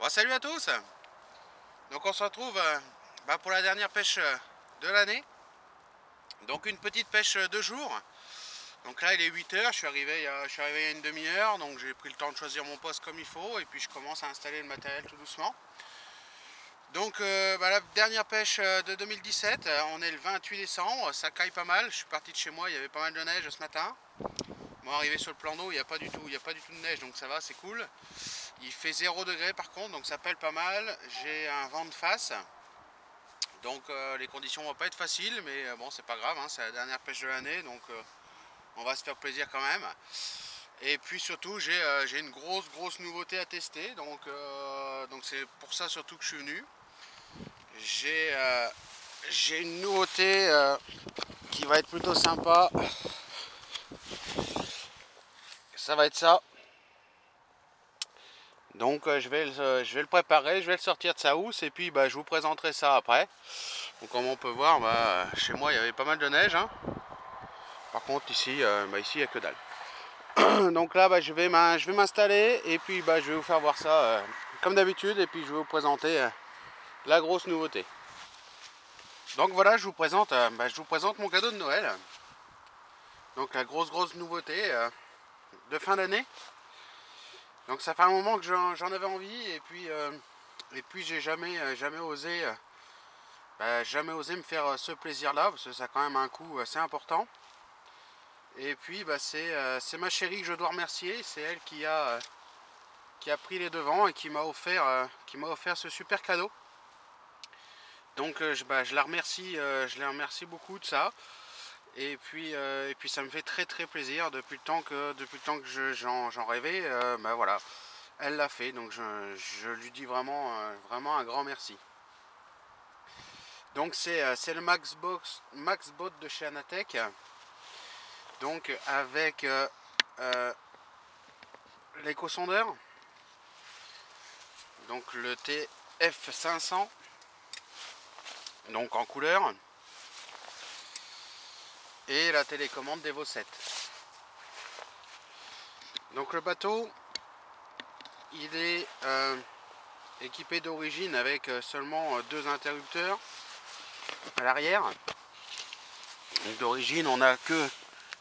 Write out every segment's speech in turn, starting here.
Bon, salut à tous. Donc on se retrouve pour la dernière pêche de l'année. Donc une petite pêche de jour. Donc là il est 8 h, je suis arrivé il y a une demi-heure, donc j'ai pris le temps de choisir mon poste comme il faut et puis je commence à installer le matériel tout doucement. Donc la dernière pêche de 2017, on est le 28 décembre, ça caille pas mal. Je suis parti de chez moi, il y avait pas mal de neige ce matin. Bon, arrivé sur le plan d'eau, il n'y a pas du tout de neige, donc ça va, c'est cool. Il fait 0 degré par contre, donc ça pèle pas mal. J'ai un vent de face. Donc les conditions vont pas être faciles, mais bon, c'est pas grave, hein, c'est la dernière pêche de l'année, donc on va se faire plaisir quand même. Et puis surtout, j'ai une grosse nouveauté à tester, donc c'est pour ça surtout que je suis venu. J'ai une nouveauté qui va être plutôt sympa. Ça va être ça. Donc je vais le préparer, je vais le sortir de sa housse et puis je vous présenterai ça après. Donc comme on peut voir, chez moi il y avait pas mal de neige, hein. Par contre ici, ici il n'y a que dalle. Donc là je vais m'installer et puis je vais vous faire voir ça comme d'habitude et puis je vais vous présenter la grosse nouveauté. Donc voilà, je vous présente mon cadeau de Noël. Donc la grosse nouveauté de fin d'année. Donc ça fait un moment que j'en avais envie et puis j'ai jamais osé me faire ce plaisir là parce que ça a quand même un coût assez important. Et puis c'est ma chérie que je dois remercier, c'est elle qui a pris les devants et qui m'a offert ce super cadeau. Donc je la remercie beaucoup de ça. Et puis ça me fait très plaisir depuis le temps que j'en rêvais. Voilà, elle l'a fait, donc je lui dis vraiment un grand merci. Donc c'est le Maxbot de chez Anatech. Donc avec l'éco-sondeur. Donc le TF500. Donc en couleur. Et la télécommande d'Evo 7. Donc le bateau, il est équipé d'origine avec seulement 2 interrupteurs à l'arrière. D'origine, on n'a que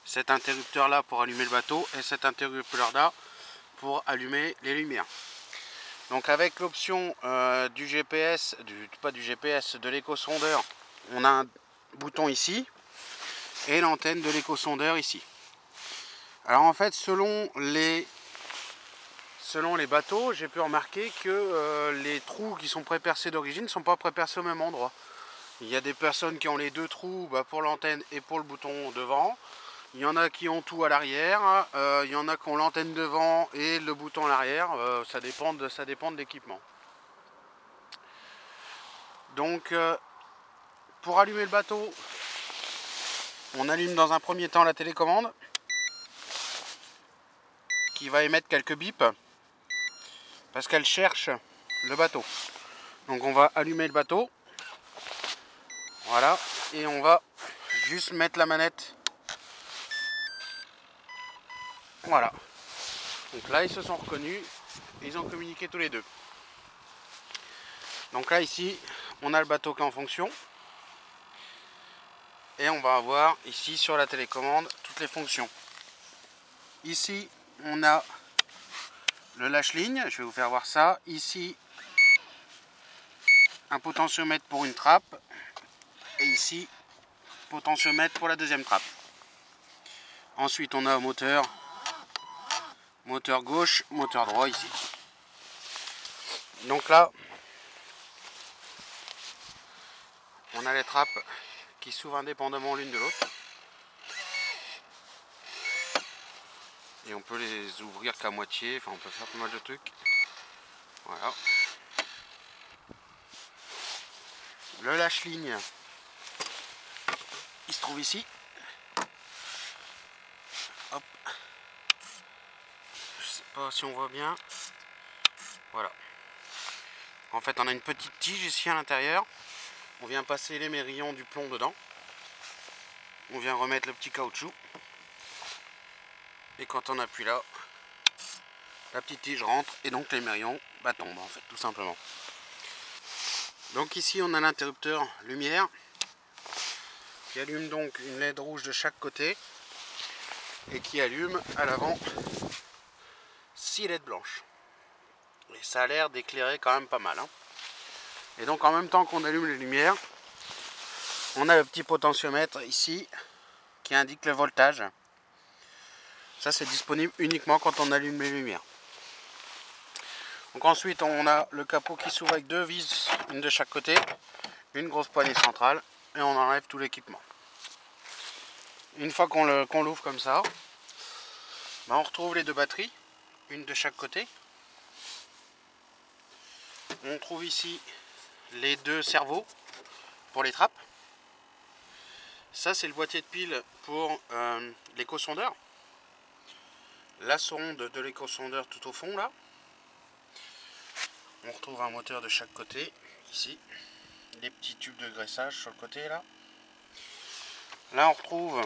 cet interrupteur là pour allumer le bateau et cet interrupteur là pour allumer les lumières. Donc avec l'option du GPS, de l'éco-sondeur, on a un bouton ici et l'antenne de l'éco-sondeur ici. Alors en fait, selon les bateaux, j'ai pu remarquer que les trous qui sont prépercés d'origine ne sont pas prépercés au même endroit. Il y a des personnes qui ont les 2 trous pour l'antenne et pour le bouton devant. Il y en a qui ont tout à l'arrière. Il y en a qui ont l'antenne devant et le bouton à l'arrière. Ça dépend de l'équipement. Donc pour allumer le bateau, on allume dans un premier temps la télécommande qui va émettre quelques bips parce qu'elle cherche le bateau. Donc on va allumer le bateau. Voilà. Et on va juste mettre la manette. Voilà. Donc là ils se sont reconnus. Ils ont communiqué tous les deux. Donc là ici on a le bateau qui est en fonction. Et on va avoir ici sur la télécommande toutes les fonctions. Ici on a le lâche-ligne, je vais vous faire voir ça. Ici un potentiomètre pour une trappe. Et ici potentiomètre pour la deuxième trappe. Ensuite on a moteur gauche, moteur droit ici. Donc là on a les trappes qui s'ouvrent indépendamment l'une de l'autre. Et on peut les ouvrir qu'à moitié, enfin on peut faire pas mal de trucs. Voilà. Le lâche-ligne, il se trouve ici. Hop. Je sais pas si on voit bien. Voilà. En fait on a une petite tige ici à l'intérieur. On vient passer l'émerillon du plomb dedans. On vient remettre le petit caoutchouc. Et quand on appuie là, la petite tige rentre et donc l'émerillon tombe en fait, tout simplement. Donc ici on a l'interrupteur lumière qui allume donc une LED rouge de chaque côté et qui allume à l'avant 6 LED blanches. Et ça a l'air d'éclairer quand même pas mal. Hein. Et donc en même temps qu'on allume les lumières, on a le petit potentiomètre ici qui indique le voltage. Ça c'est disponible uniquement quand on allume les lumières. Donc ensuite on a le capot qui s'ouvre avec 2 vis, une de chaque côté, une grosse poignée centrale et on enlève tout l'équipement. Une fois qu'on l'ouvre comme ça, on retrouve les 2 batteries, une de chaque côté. On trouve ici les 2 cerveaux pour les trappes. Ça c'est le boîtier de pile pour l'éco-sondeur. La sonde de l'éco-sondeur tout au fond là. On retrouve un moteur de chaque côté, ici. Les petits tubes de graissage sur le côté là. Là on retrouve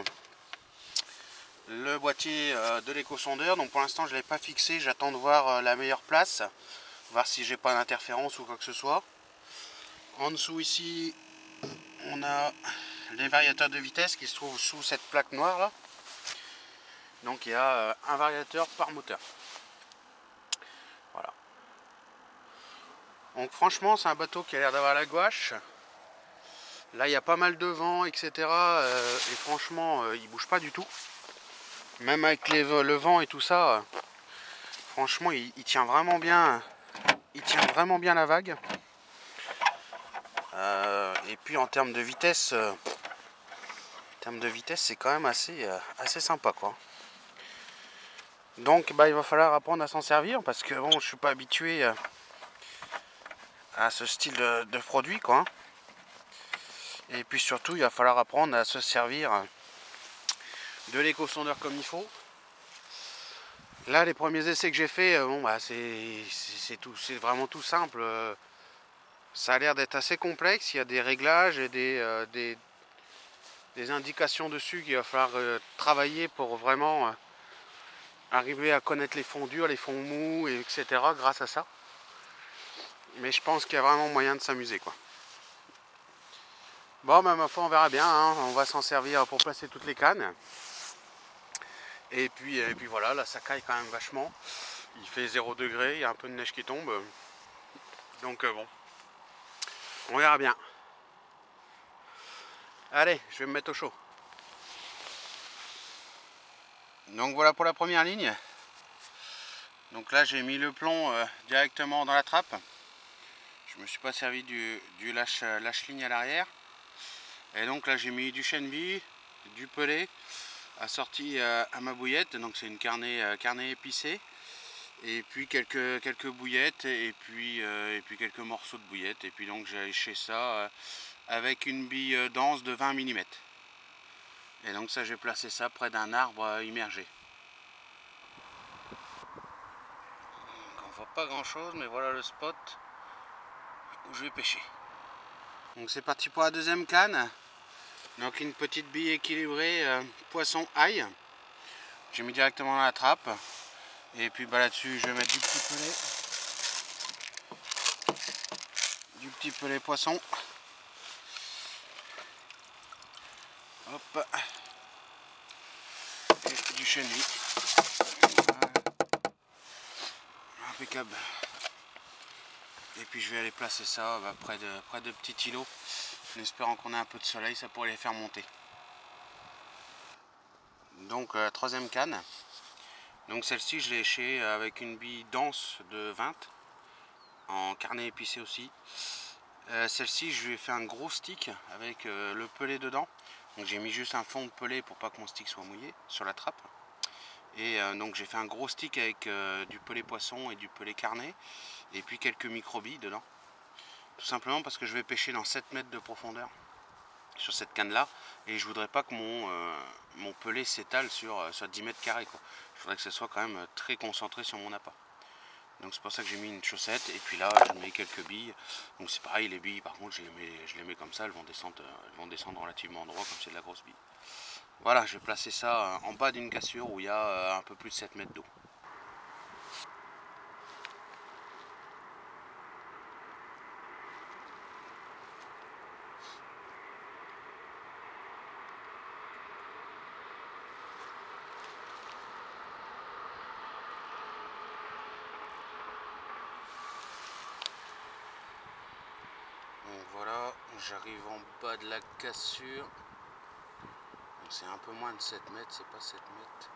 le boîtier de l'éco-sondeur. Donc pour l'instant je ne l'ai pas fixé, j'attends de voir la meilleure place. Voir si j'ai pas d'interférence ou quoi que ce soit. En dessous ici, on a les variateurs de vitesse qui se trouvent sous cette plaque noire là. Donc il y a un variateur par moteur. Voilà. Donc franchement c'est un bateau qui a l'air d'avoir la gouache. Là il y a pas mal de vent, etc. Et franchement il bouge pas du tout. Même avec le vent et tout ça, franchement il tient vraiment bien. Il tient vraiment bien la vague. Et puis en termes de vitesse, c'est quand même assez sympa quoi. Donc il va falloir apprendre à s'en servir parce que bon, je suis pas habitué à ce style de produit quoi. Et puis surtout il va falloir apprendre à se servir de l'éco-sondeur comme il faut. Là les premiers essais que j'ai fait, c'est vraiment tout simple. Ça a l'air d'être assez complexe, il y a des réglages et des indications dessus qu'il va falloir travailler pour vraiment arriver à connaître les fonds durs, les fonds mous, etc. grâce à ça. Mais je pense qu'il y a vraiment moyen de s'amuser quoi. Bon, ma foi, on verra bien, hein. On va s'en servir pour placer toutes les cannes. Et puis voilà, là ça caille quand même vachement. Il fait 0 degré, il y a un peu de neige qui tombe. Donc bon, on verra bien. Allez, je vais me mettre au chaud. Donc voilà pour la première ligne. Donc là j'ai mis le plomb directement dans la trappe. Je me suis pas servi du lâche-ligne à l'arrière. Et donc là j'ai mis du chènevis, du pelé, assorti à ma bouillette. Donc c'est une carnet épicé. Et puis quelques bouillettes et puis quelques morceaux de bouillettes. Et puis donc j'ai haché ça avec une bille dense de 20 mm. Et donc ça j'ai placé ça près d'un arbre immergé. Donc on voit pas grand chose, mais voilà le spot où je vais pêcher. Donc c'est parti pour la deuxième canne. Donc une petite bille équilibrée poisson ail. J'ai mis directement dans la trappe. Et puis là-dessus je vais mettre du petit pelé poisson. Hop. Et du chenille. Voilà. Impeccable. Et puis je vais aller placer ça près de petits îlots. En espérant qu'on ait un peu de soleil, ça pourrait les faire monter. Donc troisième canne. Donc celle-ci je l'ai hachée avec une bille dense de 20 en carnet épicé aussi. Celle-ci je lui ai fait un gros stick avec le pelé dedans. Donc j'ai mis juste un fond de pelé pour pas que mon stick soit mouillé sur la trappe. Et donc j'ai fait un gros stick avec du pelé poisson et du pelé carnet. Et puis quelques microbilles dedans. Tout simplement parce que je vais pêcher dans 7 mètres de profondeur sur cette canne là. Et je voudrais pas que mon pelé s'étale sur 10 mètres carrés quoi. Je voudrais que ce soit quand même très concentré sur mon appât. Donc c'est pour ça que j'ai mis une chaussette. Et puis là je mets quelques billes. Donc c'est pareil, les billes par contre je les mets comme ça. Elles vont descendre relativement droit comme c'est de la grosse bille. Voilà, je vais placer ça en bas d'une cassure où il y a un peu plus de 7 mètres d'eau. voilà, j'arrive en bas de la cassure. C'est un peu moins de 7 mètres, c'est pas 7 mètres.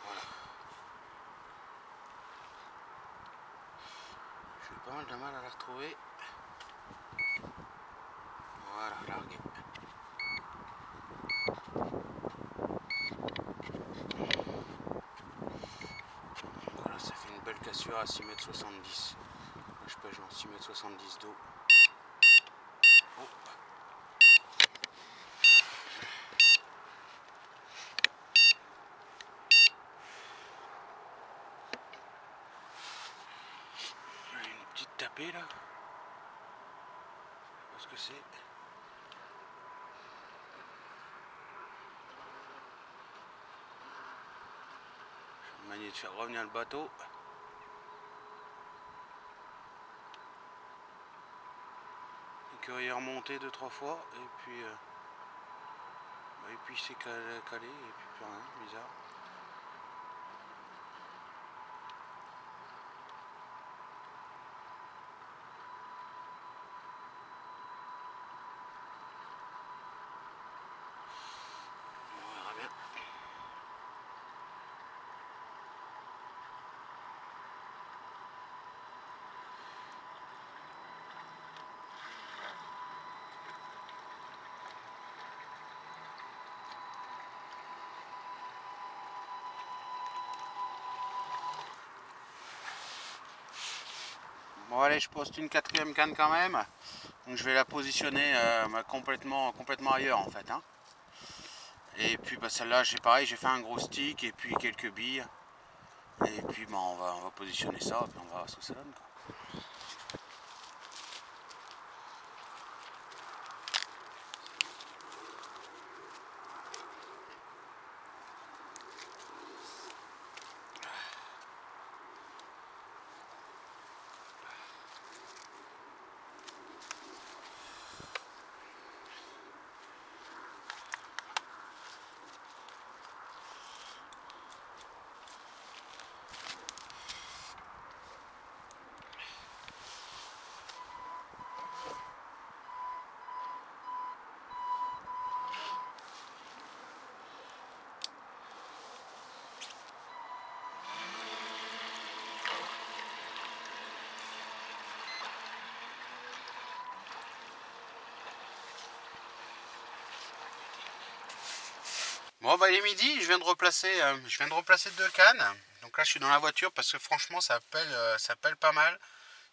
Voilà. J'ai eu pas mal de mal à la retrouver. Voilà, largué. Voilà, ça fait une belle cassure à 6,70 m. Je pêche en 6,70 m d'eau. Oh. Une petite tapée là. Je sais pas ce que c'est. J'ai manié de faire revenir le bateau. L'écureuil est remonté 2-3 fois et puis c'est calé et puis plus rien, bizarre. On verra bien. Bon allez, je poste une 4e canne quand même. Donc je vais la positionner complètement ailleurs en fait. Hein. Et puis bah, celle-là, j'ai pareil, j'ai fait un gros stick et puis quelques billes. Et puis bah, on va positionner ça, et puis on va voir ce que ça donne. Quoi. Bon bah il est midi, je viens de replacer 2 cannes. Donc là je suis dans la voiture parce que franchement ça pèle pas mal.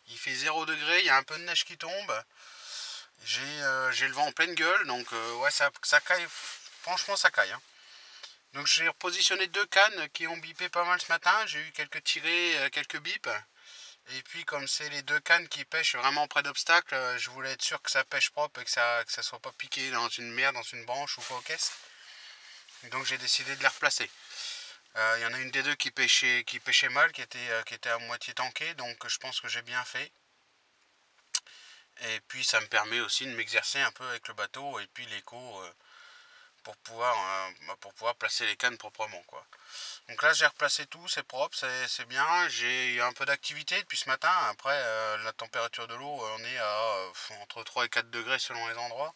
Il fait 0 degré, il y a un peu de neige qui tombe. J'ai le vent en pleine gueule, donc ouais ça caille, franchement ça caille. Hein. Donc j'ai repositionné 2 cannes qui ont bipé pas mal ce matin, j'ai eu quelques tirées, quelques bips. Et puis comme c'est les 2 cannes qui pêchent vraiment près d'obstacles, je voulais être sûr que ça pêche propre et que ça soit pas piqué dans une merde, dans une branche ou quoi aux caisses. Donc j'ai décidé de les replacer. Il y en a une des deux qui pêchait mal, qui était à moitié tankée, donc je pense que j'ai bien fait. Et puis ça me permet aussi de m'exercer un peu avec le bateau et puis l'écho pour pouvoir placer les cannes proprement quoi. Donc là j'ai replacé tout, c'est propre, c'est bien. J'ai eu un peu d'activité depuis ce matin. Après la température de l'eau, on est à entre 3 et 4 degrés selon les endroits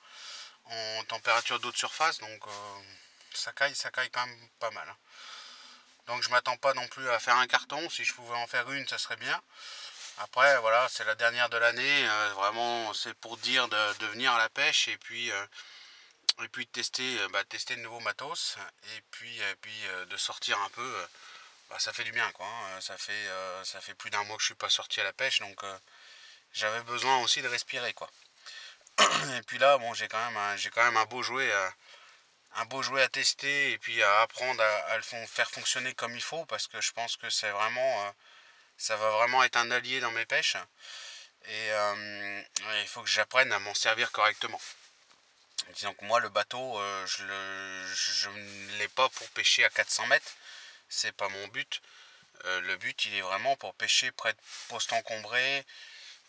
en température d'eau de surface, donc ça caille quand même pas mal. Hein. Donc je m'attends pas non plus à faire un carton. Si je pouvais en faire une, ça serait bien. Après voilà, c'est la dernière de l'année. Vraiment c'est pour dire de venir à la pêche et puis de tester de nouveaux matos et puis de sortir un peu. Bah, ça fait du bien quoi. Hein. Ça fait plus d'un mois que je suis pas sorti à la pêche, donc j'avais besoin aussi de respirer quoi. Et puis là bon j'ai quand même un beau jouet à tester et puis à apprendre à le faire fonctionner comme il faut parce que je pense que ça va vraiment être un allié dans mes pêches et il faut que j'apprenne à m'en servir correctement. Disons que moi le bateau je ne l'ai pas pour pêcher à 400 mètres, c'est pas mon but. Le but il est vraiment pour pêcher près de postes encombrés,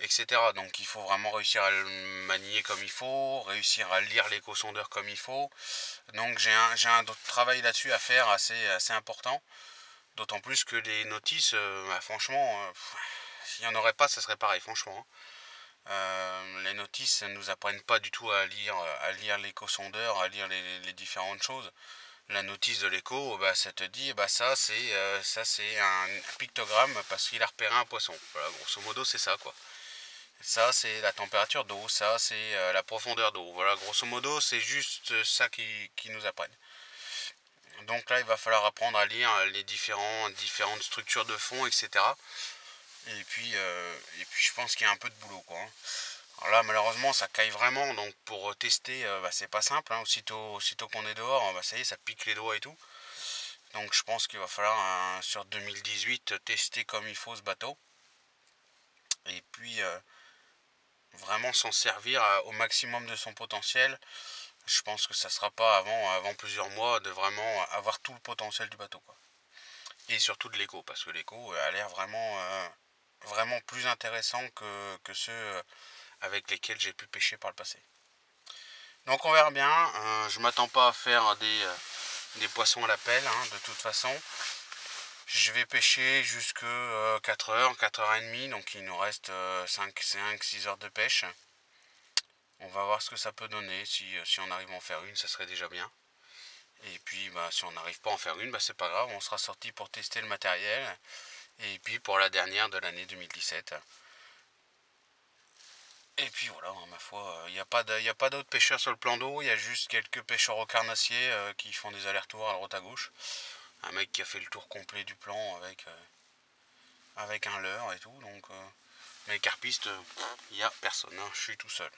etc. Donc il faut vraiment réussir à le manier comme il faut, réussir à lire l'éco-sondeur comme il faut. Donc j'ai un travail là-dessus à faire assez important. D'autant plus que les notices, franchement, s'il n'y en aurait pas, ça serait pareil, franchement. Les notices ne nous apprennent pas du tout à lire l'éco-sondeur, à lire les différentes choses. La notice de l'écho, bah, ça te dit, bah, ça c'est un pictogramme parce qu'il a repéré un poisson. Voilà, grosso modo c'est ça quoi. Ça c'est la température d'eau, ça c'est la profondeur d'eau. Voilà, grosso modo c'est juste ça qui nous apprennent. Donc là il va falloir apprendre à lire les différentes structures de fond, etc. Et puis je pense qu'il y a un peu de boulot quoi, hein. Alors là malheureusement ça caille vraiment, donc pour tester bah, c'est pas simple, hein. Aussitôt qu'on est dehors, bah, ça y est, ça pique les doigts et tout. Donc je pense qu'il va falloir sur 2018 tester comme il faut ce bateau. Et puis vraiment s'en servir au maximum de son potentiel. Je pense que ça sera pas avant plusieurs mois de vraiment avoir tout le potentiel du bateau quoi. Et surtout de l'écho, parce que l'écho a l'air vraiment plus intéressant que ceux avec lesquels j'ai pu pêcher par le passé. Donc on verra bien. Je m'attends pas à faire des poissons à la pelle, hein, de toute façon. Je vais pêcher jusque 4h, 4h30, donc il nous reste 5-6 heures de pêche. On va voir ce que ça peut donner. Si on arrive à en faire une, ça serait déjà bien. Et puis bah, si on n'arrive pas à en faire une, bah, c'est pas grave, on sera sorti pour tester le matériel. Et puis pour la dernière de l'année 2017. Et puis voilà, hein, ma foi, il n'y a pas d'autres pêcheurs sur le plan d'eau, il y a juste quelques pêcheurs au carnassier qui font des allers-retours à droite à gauche. Un mec qui a fait le tour complet du plan avec un leurre et tout, donc... mais carpiste, il n'y a personne, hein, je suis tout seul.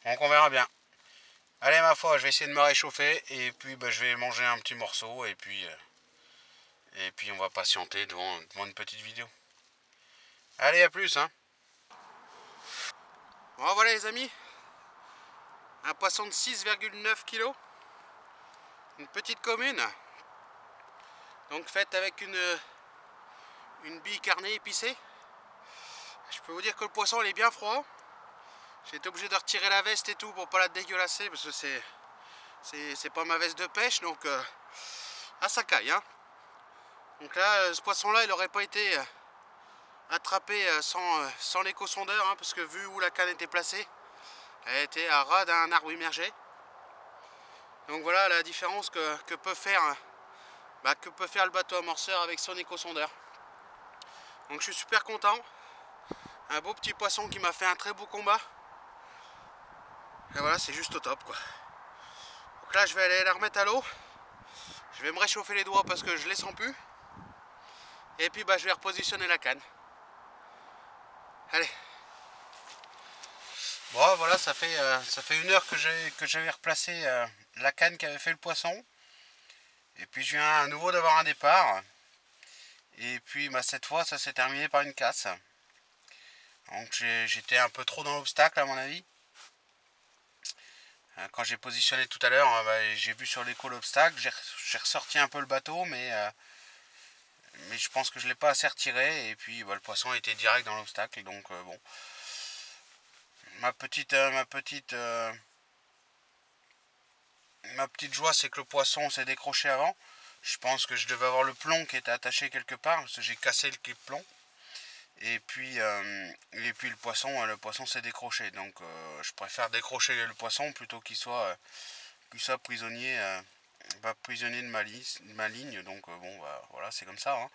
Donc on verra bien. Allez ma foi, je vais essayer de me réchauffer et puis bah, je vais manger un petit morceau et puis on va patienter devant une petite vidéo. Allez, à plus, hein. Bon voilà les amis, un poisson de 6,9 kg, une petite commune, donc faite avec une bille carnée épicée. Je peux vous dire que le poisson il est bien froid. J'ai été obligé de retirer la veste et tout pour pas la dégueulasser parce que c'est pas ma veste de pêche, donc ça caille, hein. Donc là ce poisson là il aurait pas été attrapé sans l'éco-sondeur, hein, parce que vu où la canne était placée, elle était à ras d'un arbre immergé. Donc voilà la différence que peut faire le bateau amorceur avec son éco-sondeur. Donc je suis super content. Un beau petit poisson qui m'a fait un très beau combat. Et voilà, c'est juste au top quoi. Donc là je vais aller la remettre à l'eau. Je vais me réchauffer les doigts parce que je les sens plus. Et puis bah je vais repositionner la canne. Allez. Bon voilà, ça fait 1 heure que j'avais replacé la canne qui avait fait le poisson. Et puis je viens à nouveau d'avoir un départ. Et puis bah, cette fois ça s'est terminé par une casse. Donc j'étais un peu trop dans l'obstacle à mon avis. Quand j'ai positionné tout à l'heure, bah, j'ai vu sur l'écho l'obstacle, j'ai ressorti un peu le bateau, mais je pense que je ne l'ai pas assez retiré, et puis bah, le poisson était direct dans l'obstacle, donc bon. Ma petite joie, c'est que le poisson s'est décroché avant. Je pense que je devais avoir le plomb qui était attaché quelque part, parce que j'ai cassé le clip plomb. Et puis le poisson s'est décroché, donc je préfère décrocher le poisson plutôt qu'il soit prisonnier, prisonnier de ma ligne, donc bon bah, voilà, c'est comme ça, hein.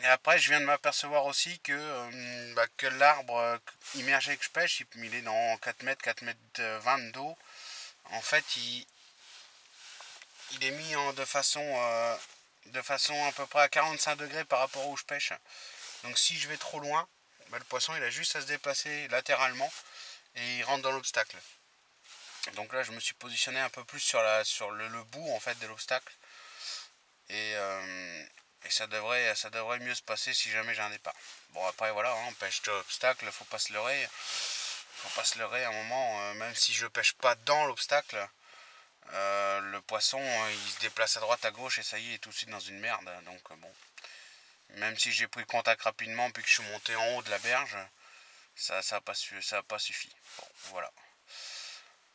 Et après je viens de m'apercevoir aussi que l'arbre immergé que je pêche, il est dans 4 mètres, 4 mètres 20 d'eau. En fait il est mis de façon à peu près à 45 degrés par rapport où je pêche. Donc si je vais trop loin, bah, le poisson il a juste à se déplacer latéralement et il rentre dans l'obstacle. Donc là je me suis positionné un peu plus sur le bout en fait de l'obstacle. Et ça devrait mieux se passer si jamais j'ai un départ. Bon après voilà, hein, pêche d'obstacle, faut pas se leurrer. Faut pas se leurrer à un moment, même si je pêche pas dans l'obstacle, le poisson il se déplace à droite à gauche et ça y est, il est tout de suite dans une merde. Donc bon. Même si j'ai pris contact rapidement puis que je suis monté en haut de la berge, ça n'a pas suffi. Bon, voilà.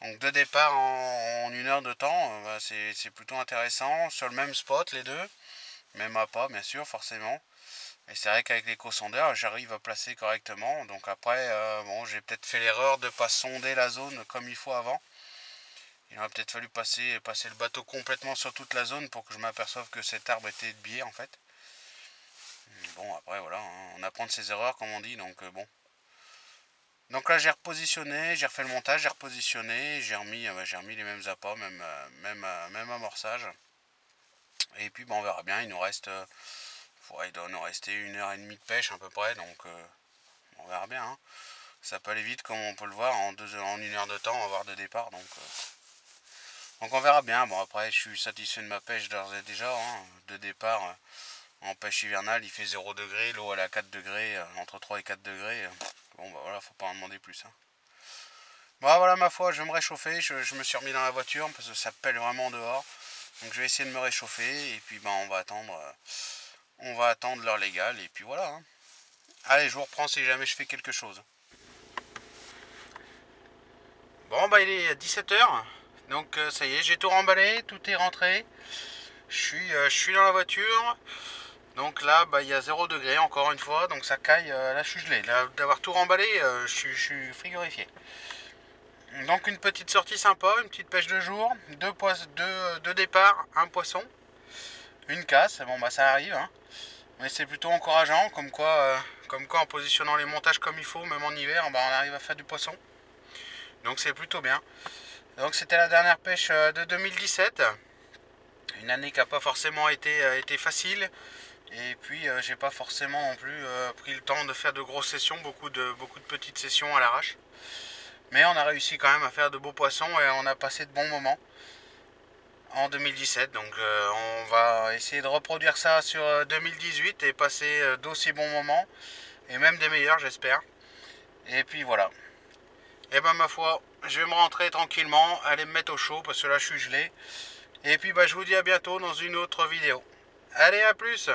Donc deux départs en 1 heure de temps, bah, c'est plutôt intéressant. Sur le même spot les deux. Même appât bien sûr, forcément. Et c'est vrai qu'avec l'éco-sondeur, j'arrive à placer correctement. Donc après, bon, j'ai peut-être fait l'erreur de ne pas sonder la zone comme il faut avant. Il aurait peut-être fallu passer le bateau complètement sur toute la zone pour que je m'aperçoive que cet arbre était de biais en fait. Bon, après voilà, hein, on apprend de ses erreurs comme on dit, donc bon. Donc là j'ai repositionné, j'ai refait le montage, j'ai repositionné, j'ai remis les mêmes appâts, même amorçage. Et puis bon, on verra bien, il nous reste, il doit nous rester 1h30 de pêche à peu près, donc on verra bien. Hein. Ça peut aller vite comme on peut le voir, en 1 heure de temps, on va avoir de départ, donc on verra bien. Bon après je suis satisfait de ma pêche d'ores et déjà, hein. De départ en pêche hivernale il fait 0 degré, l'eau elle est à 4 degrés, entre 3 et 4 degrés. Bon bah voilà, faut pas en demander plus. Hein. Bon voilà ma foi, je vais me réchauffer, je me suis remis dans la voiture parce que ça pèle vraiment dehors. Donc je vais essayer de me réchauffer et puis ben on va attendre l'heure légale et puis voilà. Hein. Allez, je vous reprends si jamais je fais quelque chose. Bon bah il est 17h, donc ça y est, j'ai tout remballé, tout est rentré. Je suis dans la voiture. Donc là, bah, il y a 0 degré encore une fois, donc ça caille. Là, je suis gelé. Là, d'avoir tout remballé, je suis frigorifié. Donc une petite sortie sympa, une petite pêche de jour, deux départs, un poisson, une casse. Bon bah ça arrive, hein. Mais c'est plutôt encourageant, comme quoi en positionnant les montages comme il faut, même en hiver, bah, on arrive à faire du poisson. Donc c'est plutôt bien. Donc c'était la dernière pêche de 2017. Une année qui n'a pas forcément été facile. Et puis j'ai pas forcément non plus pris le temps de faire de grosses sessions, beaucoup de petites sessions à l'arrache. Mais on a réussi quand même à faire de beaux poissons et on a passé de bons moments en 2017. Donc on va essayer de reproduire ça sur 2018 et passer d'aussi bons moments et même des meilleurs j'espère. Et puis voilà. Et ben ma foi, je vais me rentrer tranquillement, aller me mettre au chaud parce que là je suis gelé. Et puis bah, je vous dis à bientôt dans une autre vidéo. Allez, à plus!